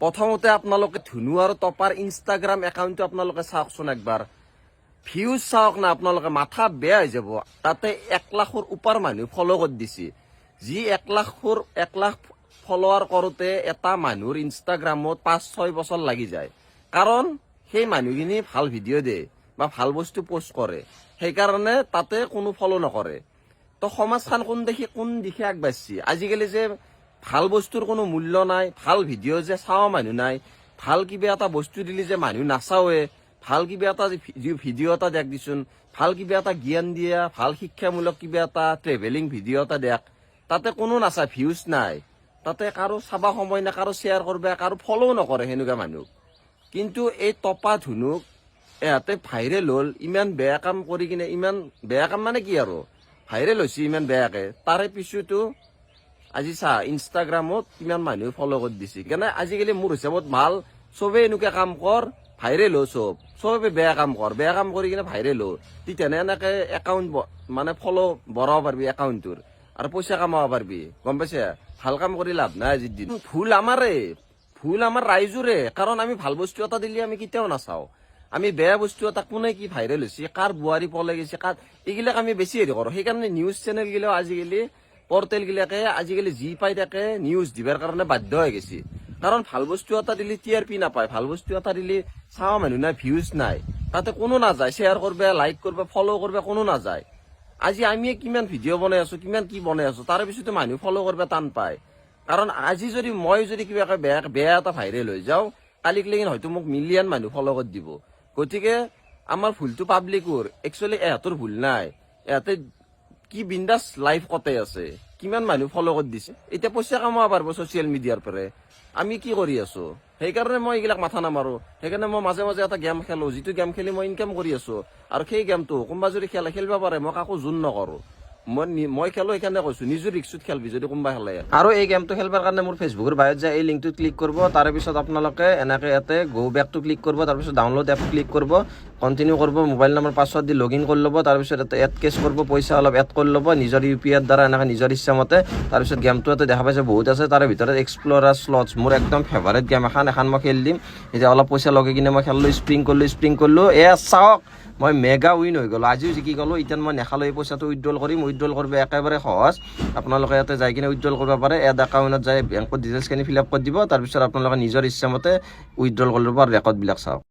প্ৰথমতে আপোনালোকে ধুনু আৰু টপাৰ ইনষ্টাগ্ৰাম একাউণ্টটো আপোনালোকে চাওকচোন একবাৰ। ভিউজ চাওক না আপোনালোকে, মাথা বেয়া হৈ যাব। তাতে 1 লাখৰ ওপৰ মানুহ ফ'ল' কৰি দিছে। যি 1 লাখ ফলোৱাৰ কৰোঁতে এটা মানুহৰ ইনষ্টাগ্ৰামত 5-6 বছৰ লাগি যায়। কাৰণ সেই মানুহখিনি ভাল ভিডিঅ' দিয়ে বা ভাল বস্তু পোষ্ট কৰে, সেইকাৰণে তাতে কোনো ফ'ল' নকৰে। তো সমাজখন কোন দিশে আগবাঢ়িছে। আজিকালি যে ভাল বস্তুৰ কোনো মূল্য নাই, ভাল ভিডিঅ' যে চাওঁ মানুহ নাই, ভাল কিবা এটা বস্তু দিলে যে মানুহ নাচাৱে, ভাল কিবা এটা ভিডিঅ' এটা দেখ দিচোন, ভাল কিবা এটা জ্ঞান দিয়া, ভাল শিক্ষামূলক কিবা এটা ট্ৰেভেলিং ভিডিঅ' এটা দেখ, তাতে কোনো নাচায়, ভিউজ নাই। তাতে কাৰো চাবা সময় নাই, কাৰো শ্বেয়াৰ কৰবা, কাৰো ফ'ল' নকৰে সেনেকুৱা মানুহ। কিন্তু এই টপা ধুনুক এহঁতে ভাইৰেল হ'ল, ইমান বেয়া কাম কৰি কিনে, ইমান বেয়া কাম মানে কি আৰু, ভাইৰেল হৈছে ইমান বেয়াকে। তাৰে পিছতো আজি চা ইনষ্টাগ্ৰামত কিমান মানুহে ফ'ল' কৰি দিছে। সেইকাৰণে আজিকালি মোৰ হিচাপত ভাল, চবেই এনেকুৱা কাম কৰ, ভাইৰেল হ, চবে বেয়া কাম কৰ, বেয়া কাম কৰি কিনে ভাইৰেল হ। তেতিয়ানে এনেকে একাউণ্ট মানে ফ'ল' বঢ়াব পাৰিবি একাউণ্টটোৰ, আৰু পইচা কামাব পাৰিবি, গম পাইছে? ভাল কাম কৰি লাভ নাই আজিৰ দিন। ভুল আমাৰ ৰাইজৰে, কাৰণ আমি ভাল বস্তু এটা দিলে আমি কেতিয়াও নাচাওঁ। আমি বেয়া বস্তু এটা কোনে কি ভাইৰেল হৈছে, কাৰ বোৱাৰী পলাই গৈছে, এইগিলাক আমি বেছি হেৰি কৰোঁ। সেইকাৰণে নিউজ চেনেল গিলাও আজিকালি, পৰ্টেল গিলাকে আজিকালি যি পাই থাকে নিউজ দিবৰ কাৰণে বাধ্য হৈ গৈছে। কাৰণ ভাল বস্তু এটা দিলে TRP নাপায়, ভাল বস্তু এটা দিলে চাৱা মানুহ নাই, ভিউজ নাই, তাতে কোনো নাযায়, শ্বেয়াৰ কৰবা, লাইক কৰবা, ফ'ল' কৰবা, কোনো নাযায়। আজি আমি কিমান ভিডিঅ' বনাই আছো, কিমান কি বনাই আছো, তাৰে পিছতো মানুহ ফ'ল' কৰবা টান পায়। কাৰণ আজি মই যদি কিবা বেয়া এটা ভাইৰেল হৈ যাওঁ, কালিক লেগি হয়তো মোক মিলিয়ন মানুহ ফ'ল' কৰি দিব। গতিকে আমাৰ ভুলটো পাব্লিকৰ, একচুৱেলি এহঁতৰ ভুল নাই। এহঁতে কি বিন্দাছ লাইফ কটাই আছে, কিমান মানুহ ফ'ল' কৰি দিছে, এতিয়া পইচা কামাব পাৰিব ছচিয়েল মিডিয়াৰ পৰা। আমি কি কৰি আছো? সেইকাৰণে মই এইবিলাক মাথা নামাৰো। সেইকাৰণে মই মাজে মাজে এটা গেম খেলো, যিটো গেম খেলি মই ইনকাম কৰি আছো। আৰু সেই গেমটো কোনোবা যদি খেলিব পাৰে, মই কাকো জোৰ নকৰো। মই খেলো, সেইকাৰণে কৈছো নিজৰ ৰিক্সত খেলবি যদি কোনোবা খেলে। আৰু এই গেমটো খেলবাৰ কাৰণে মোৰ ফেচবুকৰ বায়ত যায় এই লিংকটো ক্লিক কৰিব, তাৰে পিছত আপোনালোকে এনেকে ইয়াতে গো বেকটো ক্লিক কৰিব, তাৰপিছত ডাউনলোড এপ ক্লিক কৰিব, কণ্টিনিউ কৰিব, mobile number password the log in কৰি ল'ব, তাৰপিছত ইয়াতে এড কেছ কৰিব, পইচা অলপ এড কৰি ল'ব নিজৰ UPI দ্বাৰা, এনেকৈ নিজৰ ইচ্ছামতে। তাৰপিছত গেমটো ইয়াতে দেখা পাইছে বহুত আছে, তাৰে ভিতৰত এক্সপ্ল'ৰাৰ শ্লটছ মোৰ একদম ফেভাৰেট গেম এখন মই খেলি দিম। এতিয়া অলপ পইচা লগাই কিনে মই খেলিলোঁ, স্প্ৰিং কৰিলোঁ, চাওক মই মেগা উইন হৈ গ'লোঁ। আজিও জিকি গ'লোঁ। এতিয়া মই নেখালোঁ, এই পইচাটো উইথড্ৰল কৰিম। উইথড্ৰল কৰিব একেবাৰে সহজ, আপোনালোকে ইয়াতে যাই কিনে উইথড্ৰল কৰিব পাৰে। এড একাউণ্টত যাই বেংকৰ ডিটেইলছখিনি ফিল আপ কৰি দিব, তাৰপিছত আপোনালোকে নিজৰ ইচ্ছামতে উইথড্ৰল কৰিব আৰু ৰেকৰ্ডবিলাক চাওক।